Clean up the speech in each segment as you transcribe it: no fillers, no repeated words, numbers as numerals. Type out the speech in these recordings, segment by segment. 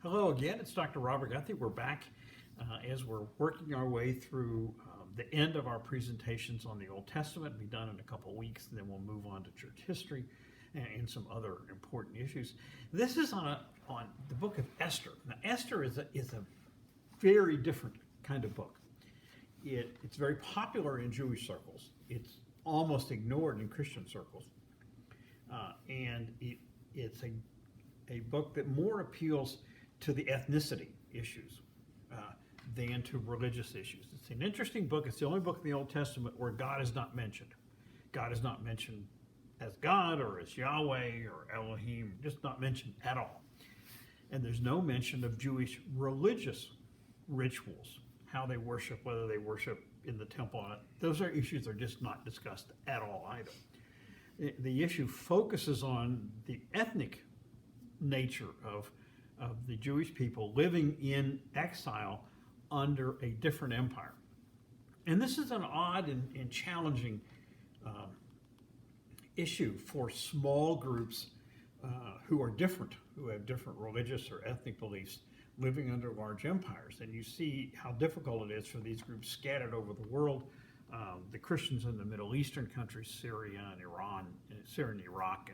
Hello again, it's Dr. Robert Guthrie. We're back as we're working our way through the end of our presentations on the Old Testament. It'll be done in a couple of weeks, and then we'll move on to church history and some other important issues. This is on the book of Esther. Now, Esther is a very different kind of book. It's very popular in Jewish circles. It's almost ignored in Christian circles. And it's a book that more appeals to the ethnicity issues than to religious issues. It's an interesting book. It's the only book in the Old Testament where God is not mentioned. God is not mentioned as God or as Yahweh or Elohim, just not mentioned at all. And there's no mention of Jewish religious rituals, how they worship, whether they worship in the temple. Those are issues that are just not discussed at all either. The issue focuses on the ethnic nature of the Jewish people living in exile under a different empire. And this is an odd and challenging issue for small groups who are different, who have different religious or ethnic beliefs living under large empires. And you see how difficult it is for these groups scattered over the world. The Christians in the Middle Eastern countries, Syria and Iran, Syria and Iraq,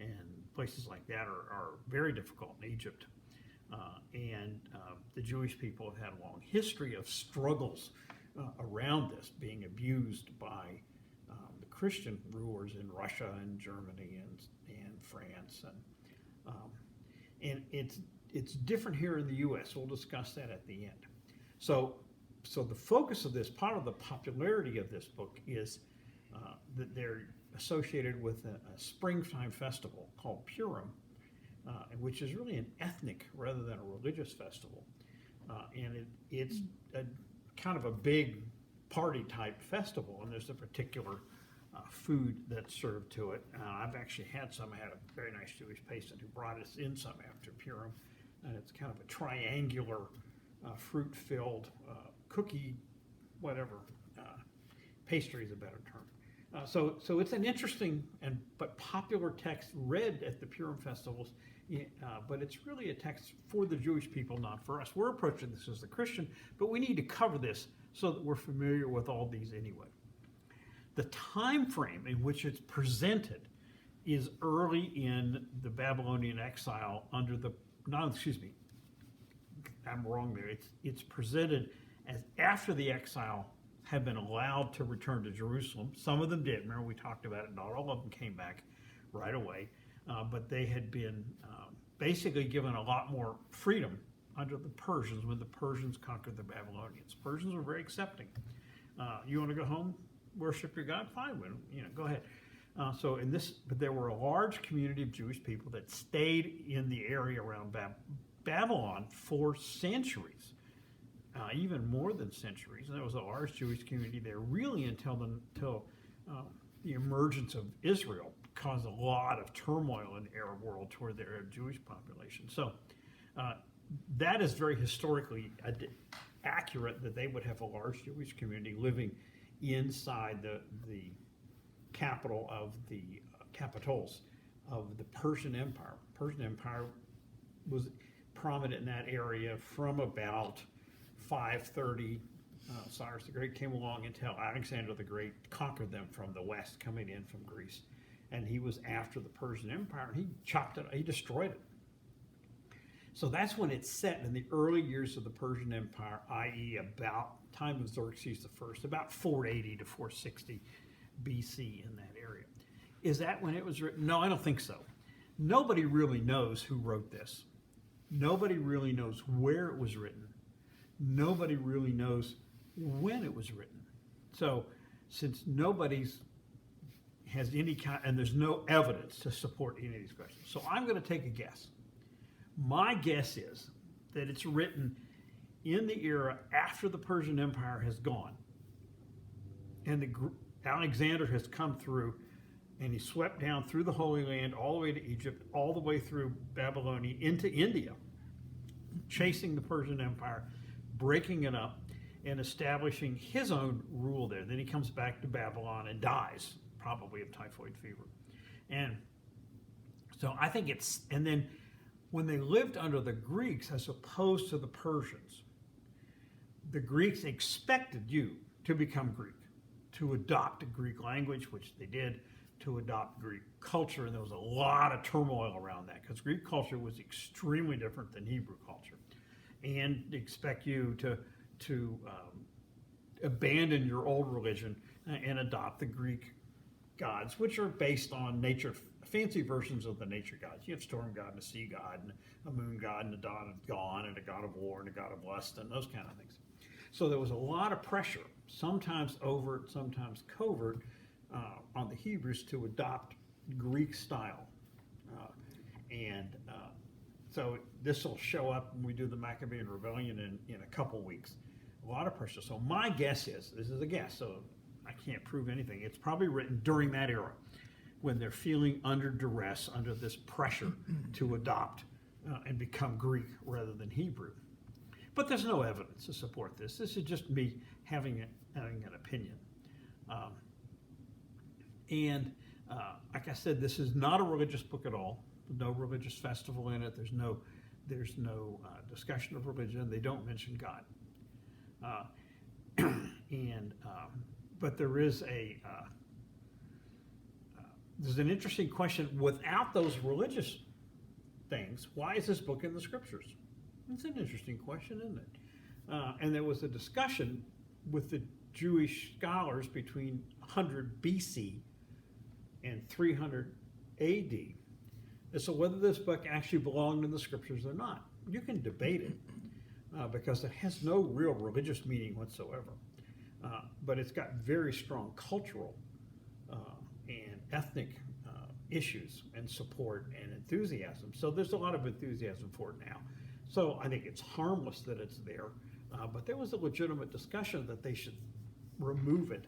and places like that are very difficult in Egypt. The Jewish people have had a long history of struggles around this, being abused by the Christian rulers in Russia and Germany and France. And it's different here in the U.S. We'll discuss that at the end. So the focus of this, part of the popularity of this book is that they're associated with a springtime festival called Purim, which is really an ethnic rather than a religious festival. It's a kind of a big party type festival, and there's a particular food that's served to it. I've actually had some. I had a very nice Jewish patient who brought us in some after Purim, and it's kind of a triangular fruit filled cookie, whatever, pastry is a better term. So it's an interesting but popular text read at the Purim festivals, but it's really a text for the Jewish people, not for us. We're approaching this as a Christian, but we need to cover this so that we're familiar with all these anyway. The time frame in which it's presented is early in the Babylonian exile under I'm wrong there. It's presented as after the exile had been allowed to return to Jerusalem. Some of them did. Remember, we talked about it. Not all of them came back right away. But they had been basically given a lot more freedom under the Persians when the Persians conquered the Babylonians. Persians were very accepting. You want to go home, worship your God? Fine, go ahead. But there were a large community of Jewish people that stayed in the area around Babylon for centuries. Even more than centuries. And there was a large Jewish community there really until the emergence of Israel caused a lot of turmoil in the Arab world toward the Arab Jewish population. So that is very historically accurate that they would have a large Jewish community living inside the capital of the capitals of the Persian Empire. Persian Empire was prominent in that area from about 530. Cyrus the Great came along until Alexander the Great conquered them from the west, coming in from Greece. And he was after the Persian Empire, and he chopped it, he destroyed it. So that's when it's set in the early years of the Persian Empire, i.e. about time of Xerxes I, about 480 to 460 BC in that area. Is that when it was written? No, I don't think so. Nobody really knows who wrote this. Nobody really knows where it was written. Nobody really knows when it was written. So since nobody's has any kind, and there's no evidence to support any of these questions. So I'm going to take a guess. My guess is that it's written in the era after the Persian Empire has gone, and Alexander has come through, and he swept down through the Holy Land, all the way to Egypt, all the way through Babylonia into India, chasing the Persian Empire, breaking it up, and establishing his own rule there. Then he comes back to Babylon and dies, probably of typhoid fever. And so I think and then when they lived under the Greeks as opposed to the Persians, the Greeks expected you to become Greek, to adopt a Greek language, which they did, to adopt Greek culture, and there was a lot of turmoil around that because Greek culture was extremely different than Hebrew culture, and they expect you to abandon your old religion and adopt the Greek gods, which are based on nature, fancy versions of the nature gods. You have storm god and a sea god and a moon god and a god of dawn and a god of war and a god of lust and those kind of things. So there was a lot of pressure, sometimes overt, sometimes covert, on the Hebrews to adopt Greek style. So this will show up when we do the Maccabean Rebellion in a couple weeks. A lot of pressure. So my guess is, this is a guess, so I can't prove anything. It's probably written during that era when they're feeling under duress, under this pressure to adopt and become Greek rather than Hebrew. But there's no evidence to support this. This is just me having an opinion. Like I said, this is not a religious book at all. No religious festival in it. There's no discussion of religion. They don't mention God. But there's an interesting question. Without those religious things, why is this book in the scriptures? It's an interesting question, isn't it? And there was a discussion with the Jewish scholars between 100 BC and 300 AD as to whether this book actually belonged in the scriptures or not. You can debate it because it has no real religious meaning whatsoever. But it's got very strong cultural and ethnic issues and support and enthusiasm. So there's a lot of enthusiasm for it now. So I think it's harmless that it's there. But there was a legitimate discussion that they should remove it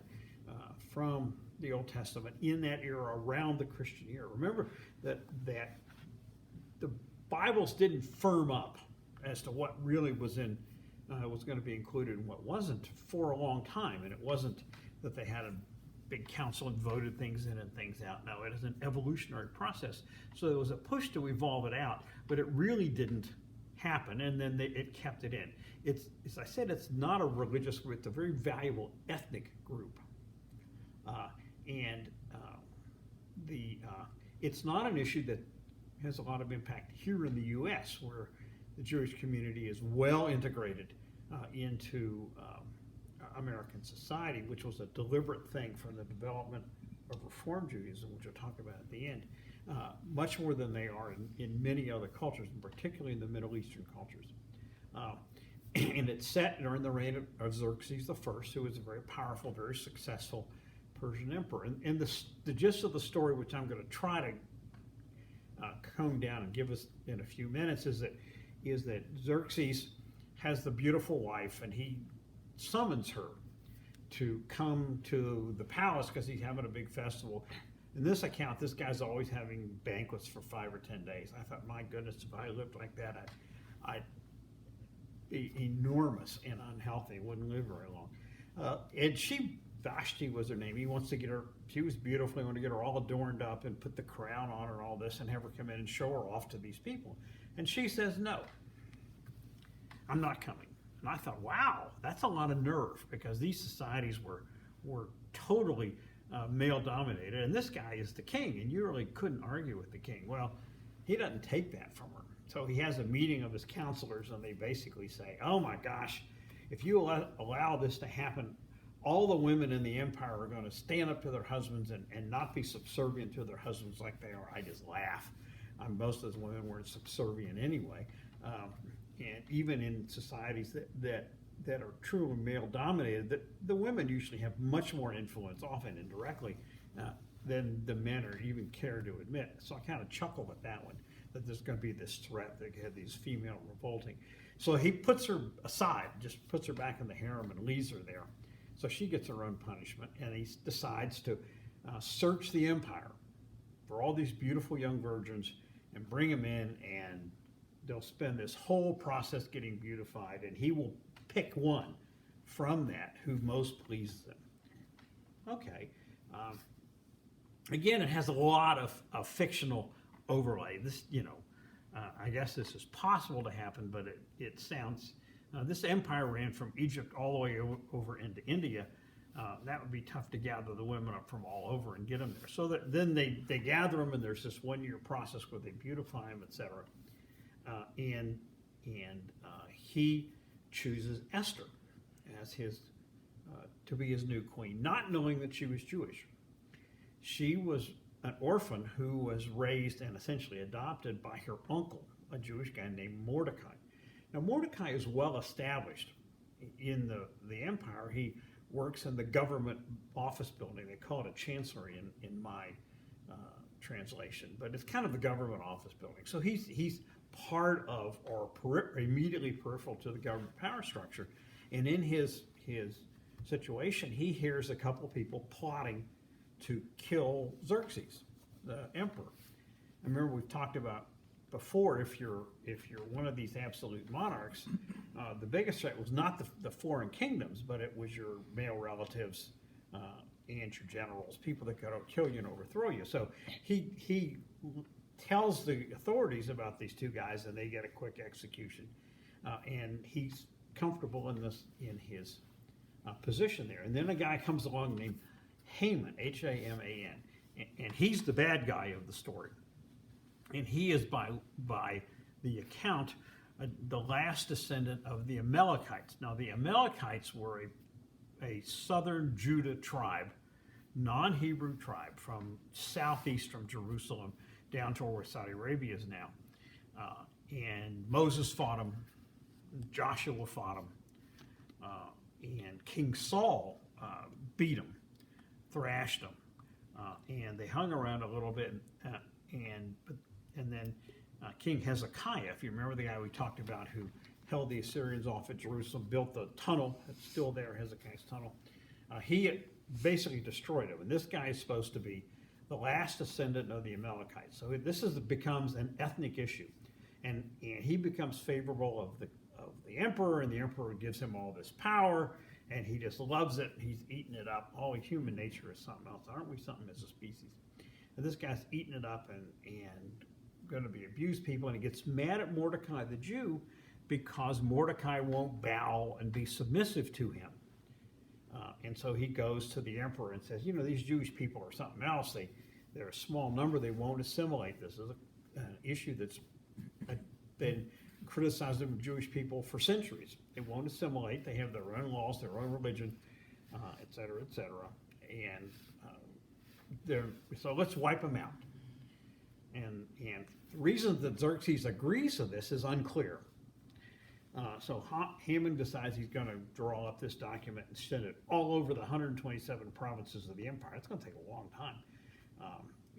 from the Old Testament in that era, around the Christian era. Remember that the Bibles didn't firm up as to what really was going to be included and what wasn't for a long time. And it wasn't that they had a big council and voted things in and things out. No, it is an evolutionary process. So there was a push to evolve it out, but it really didn't happen, and then it kept it in. It's, as I said, it's not a religious group. It's a very valuable ethnic group. It's not an issue that has a lot of impact here in the U.S., where the Jewish community is well integrated into American society, which was a deliberate thing from the development of Reform Judaism, which we'll talk about at the end, much more than they are in many other cultures, and particularly in the Middle Eastern cultures. And it's set during the reign of Xerxes I, who was a very powerful, very successful Persian emperor. And the gist of the story, which I'm going to try to comb down and give us in a few minutes, is that Xerxes has the beautiful wife, and he summons her to come to the palace because he's having a big festival. In this account, this guy's always having banquets for 5 or 10 days. I thought, my goodness, if I lived like that, I'd be enormous and unhealthy, wouldn't live very long. And Vashti was her name. He wants to get her, she was beautiful, he wanted to get her all adorned up and put the crown on her and all this and have her come in and show her off to these people. And she says, no, I'm not coming. And I thought, wow, that's a lot of nerve, because these societies were totally male dominated, and this guy is the king, and you really couldn't argue with the king. Well, he doesn't take that from her. So he has a meeting of his counselors, and they basically say, oh my gosh, if you allow this to happen, all the women in the empire are going to stand up to their husbands and not be subservient to their husbands like they are. I just laugh. Most of those women weren't subservient anyway. And even in societies that are truly male dominated, the women usually have much more influence, often indirectly, than the men are even care to admit. So I kind of chuckle at that one, that there's going to be this threat that had these female revolting. So he puts her aside, just puts her back in the harem and leaves her there. So she gets her own punishment, and he decides to search the empire for all these beautiful young virgins and bring them in, and they'll spend this whole process getting beautified, and he will pick one from that who most pleases them. Okay. Again, it has a lot of fictional overlay. This, I guess this is possible to happen, but it sounds, this empire ran from Egypt all the way over into India. That would be tough to gather the women up from all over and get them there. So that then they gather them, and there's this 1-year process where they beautify them, etc. And he chooses Esther as his to be his new queen, not knowing that she was Jewish. She was an orphan who was raised and essentially adopted by her uncle, a Jewish guy named Mordecai. Now, Mordecai is well established in the empire. He works in the government office building. They call it a chancellery in my translation, but it's kind of the government office building. So he's part of, or immediately peripheral to, the government power structure. And in his situation, he hears a couple of people plotting to kill Xerxes, the emperor. I remember we've talked about before, if you're one of these absolute monarchs, the biggest threat was not the foreign kingdoms, but it was your male relatives and your generals, people that could kill you and overthrow you. So he tells the authorities about these two guys, and they get a quick execution. And he's comfortable in his position there. And then a guy comes along named Haman, Haman, and he's the bad guy of the story. And he is, by the account, the last descendant of the Amalekites. Now, the Amalekites were a southern Judah tribe, non-Hebrew tribe, from southeast from Jerusalem down to where Saudi Arabia is now. And Moses fought them, Joshua fought them, and King Saul beat them, thrashed them, and they hung around a little bit, and then King Hezekiah, if you remember the guy we talked about who held the Assyrians off at Jerusalem, built the tunnel, it's still there, Hezekiah's tunnel, he basically destroyed them. And this guy is supposed to be the last descendant of the Amalekites. So this becomes an ethnic issue. And he becomes favorable of the emperor, and the emperor gives him all this power, and he just loves it. He's eating it up. Oh, human nature is something else. Aren't we something as a species? And this guy's eating it up and going to be abuse people, and he gets mad at Mordecai the Jew because Mordecai won't bow and be submissive to him. And so he goes to the emperor and says, these Jewish people are something else. They're a small number. They won't assimilate. This is an issue that's been criticized of Jewish people for centuries. They won't assimilate. They have their own laws, their own religion, et cetera, et cetera. And so let's wipe them out. And the reason that Xerxes agrees to this is unclear. So Haman decides he's going to draw up this document and send it all over the 127 provinces of the empire. It's going to take a long time.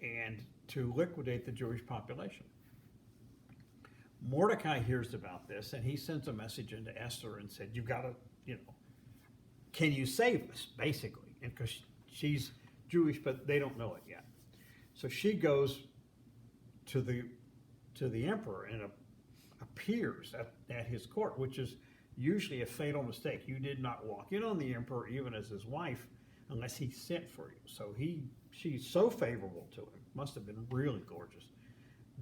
And to liquidate the Jewish population. Mordecai hears about this, and he sends a message into Esther and said, you've got to, can you save us, basically? And because she's Jewish, but they don't know it yet. So she goes to the emperor and appears at his court, which is usually a fatal mistake. You did not walk in on the emperor, even as his wife, unless he sent for you. So she's so favorable to him, must have been really gorgeous,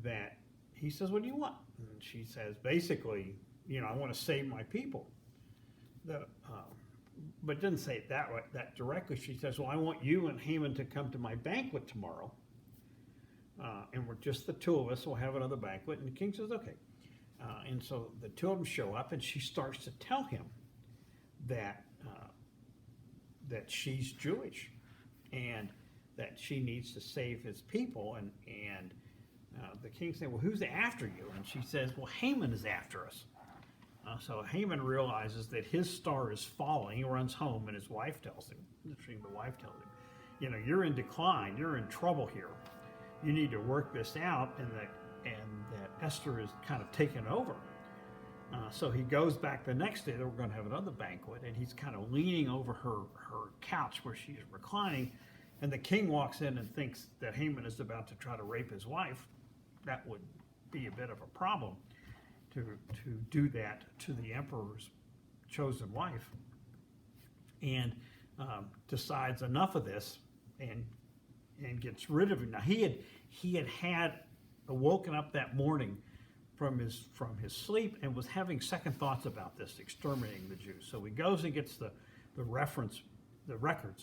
that he says, what do you want? And she says, basically, I want to save my people. But didn't say it that directly. She says, well, I want you and Haman to come to my banquet tomorrow. And we're just the two of us. We'll have another banquet. And the king says, okay. And so the two of them show up, and she starts to tell him that she's Jewish and that she needs to save his people. And the king said, well, who's after you? And she says, well, Haman is after us. So Haman realizes that his star is falling. He runs home, and his wife tells him, the wife tells him, you're in decline. You're in trouble here. You need to work this out, and that Esther is kind of taken over. So he goes back the next day. We're going to have another banquet, and he's kind of leaning over her couch where she's reclining, and the king walks in and thinks that Haman is about to try to rape his wife. That would be a bit of a problem to do that to the emperor's chosen wife, and decides enough of this and gets rid of him. Now he had woken up that morning from his sleep and was having second thoughts about this, exterminating the Jews. So he goes and gets the records,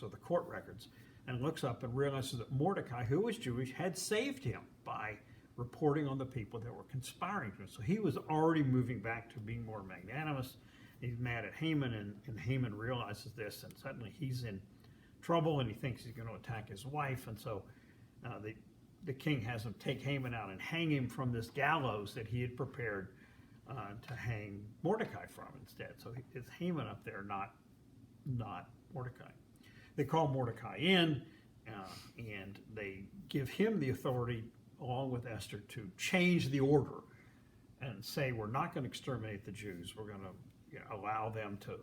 or the court records, and looks up and realizes that Mordecai, who was Jewish, had saved him by reporting on the people that were conspiring to him. So he was already moving back to being more magnanimous. He's mad at Haman, and Haman realizes this, and suddenly he's in trouble, and he thinks he's going to attack his wife, and so the king has him take Haman out and hang him from this gallows that he had prepared to hang Mordecai from instead. So it's Haman up there, not Mordecai. They call Mordecai in, and they give him the authority, along with Esther, to change the order and say, we're not going to exterminate the Jews. We're going to allow them to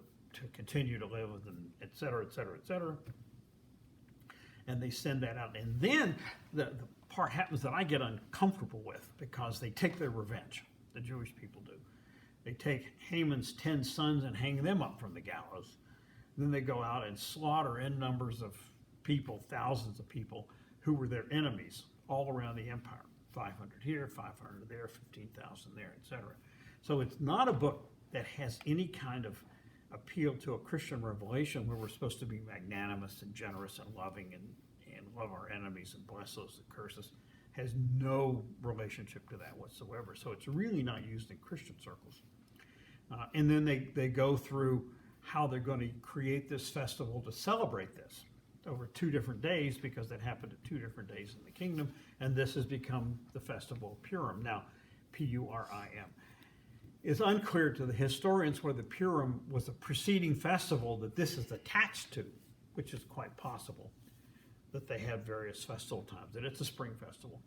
continue to live, and et cetera, et cetera, et cetera. And they send that out. And then the part happens that I get uncomfortable with, because they take their revenge. The Jewish people do. They take Haman's 10 sons and hang them up from the gallows. Then they go out and slaughter in numbers of people, thousands of people, who were their enemies all around the empire. 500 here, 500 there, 15,000 there, etc. So it's not a book that has any kind of appeal to a Christian revelation where we're supposed to be magnanimous and generous and loving and love our enemies and bless those that curse us. Has no relationship to that whatsoever. So it's really not used in Christian circles. And then they go through how they're going to create this festival to celebrate this over 2 different days, because that happened at 2 different days in the kingdom, and this has become the festival of Purim. Now, Purim. It's unclear to the historians whether Purim was a preceding festival that this is attached to, which is quite possible, that they have various festival times, that it's a spring festival,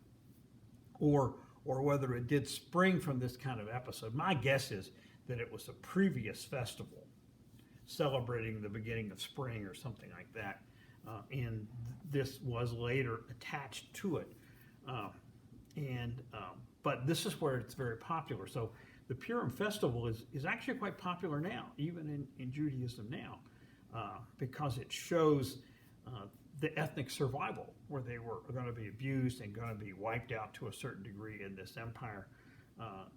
or whether it did spring from this kind of episode. My guess is that it was a previous festival celebrating the beginning of spring or something like that, and this was later attached to it. But this is where it's very popular. So the Purim festival is actually quite popular now, even in Judaism now, because it shows the ethnic survival, where they were going to be abused and going to be wiped out to a certain degree in this empire,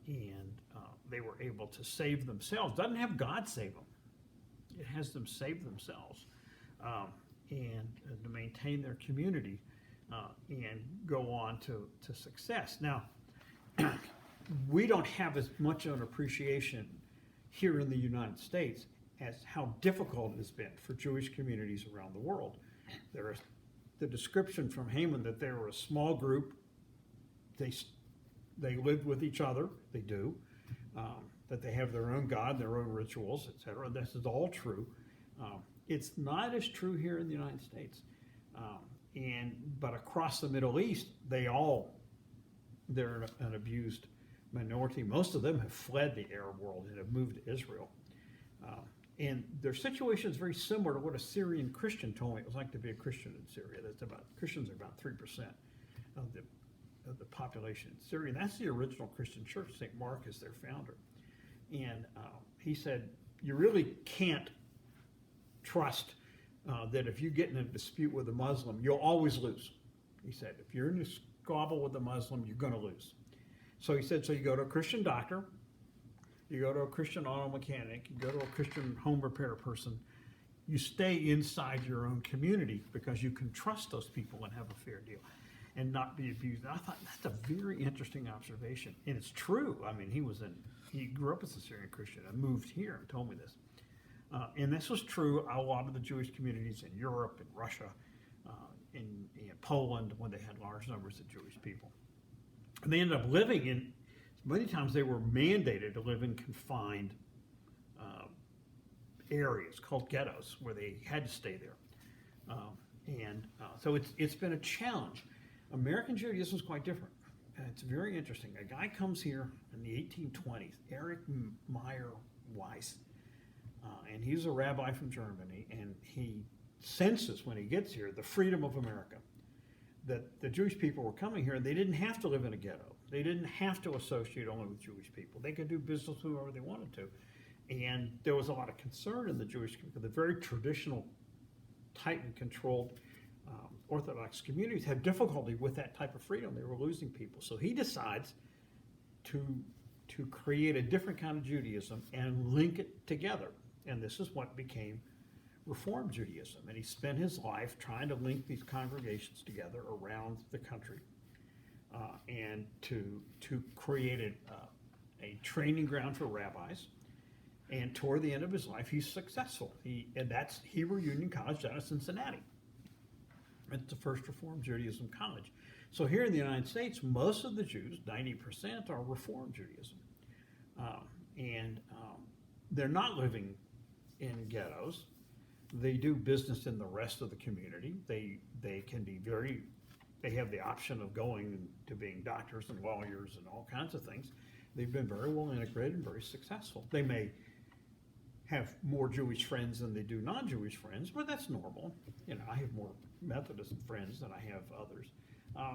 and they were able to save themselves. Doesn't have God save them. It has them save themselves, and to maintain their community, and go on to success. Now, we don't have as much of an appreciation here in the United States as how difficult it has been for Jewish communities around the world. There is the description from Haman that they were a small group. They lived with each other. They do. That they have their own God, their own rituals, etc. This is all true. It's not as true here in the United States. But across the Middle East, they're an abused minority. Most of them have fled the Arab world and have moved to Israel. And their situation is very similar to what a Syrian Christian told me it was like to be a Christian in Syria. Christians are about 3% of the population in Syria. And that's the original Christian church. St. Mark is their founder. And he said, you really can't trust that if you get in a dispute with a Muslim, you'll always lose. He said, if you're in a squabble with a Muslim, you're going to lose. So he said, so you go to a Christian doctor, you go to a Christian auto mechanic, you go to a Christian home repair person, you stay inside your own community because you can trust those people and have a fair deal and not be abused. And I thought that's a very interesting observation. And it's true. I mean, he grew up as a Syrian Christian and moved here and told me this. And this was true a lot of the Jewish communities in Europe and Russia, in Poland, when they had large numbers of Jewish people. And they ended up living in, many times they were mandated to live in confined areas called ghettos, where they had to stay there. So it's been a challenge. American Judaism is quite different. And it's very interesting. A guy comes here in the 1820s, Erich Meyer Weiss, and he's a rabbi from Germany, and he senses when he gets here the freedom of America, that the Jewish people were coming here and they didn't have to live in a ghetto. They didn't have to associate only with Jewish people. They could do business with whoever they wanted to. And there was a lot of concern in the Jewish community. The very traditional, tightly controlled Orthodox communities had difficulty with that type of freedom. They were losing people. So he decides to to create a different kind of Judaism and link it together. And this is what became Reform Judaism. And he spent his life trying to link these congregations together around the country and to create a training ground for rabbis. And toward the end of his life, he's successful. And that's Hebrew Union College down in Cincinnati. It's the first Reform Judaism college. So here in the United States, most of the Jews, 90%, are Reform Judaism. They're not living in ghettos. They do business in the rest of the community. They have the option of going to being doctors and lawyers and all kinds of things. They've been very well integrated and very successful. They may have more Jewish friends than they do non-Jewish friends, but that's normal. You know, I have more Methodist friends than I have others.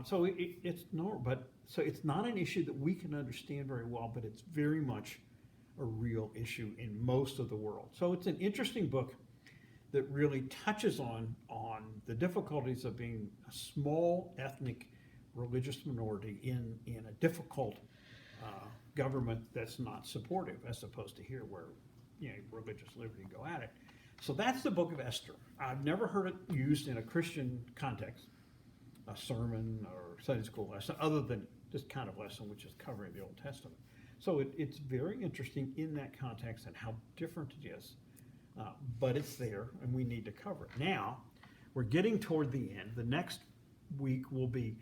So it's normal, but so it's not an issue that we can understand very well, but it's very much a real issue in most of the world. So it's an interesting book that really touches on the difficulties of being a small ethnic religious minority in a difficult government that's not supportive, as opposed to here where religious liberty go at it. So that's the book of Esther. I've never heard it used in a Christian context, a sermon or Sunday school lesson, other than this kind of lesson, which is covering the Old Testament. So it's very interesting in that context and how different it is. But it's there, and we need to cover it. Now, we're getting toward the end. The next week will be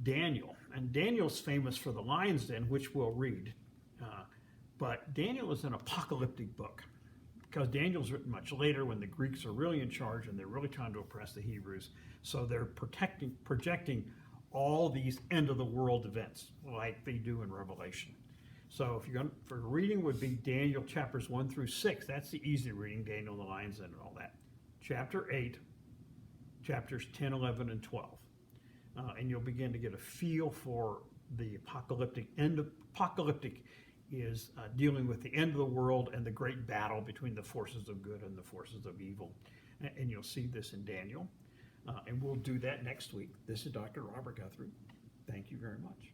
Daniel. And Daniel's famous for the lion's den, which we'll read. But Daniel is an apocalyptic book, because Daniel's written much later when the Greeks are really in charge and they're really trying to oppress the Hebrews. So they're projecting all these end-of-the-world events like they do in Revelation. So if you're going for reading, would be Daniel chapters 1 through 6. That's the easy reading, Daniel, the lion's den, and all that. Chapter 8, chapters 10, 11, and 12. And you'll begin to get a feel for the apocalyptic. Apocalyptic is dealing with the end of the world and the great battle between the forces of good and the forces of evil. And you'll see this in Daniel. And we'll do that next week. This is Dr. Robert Guthrie. Thank you very much.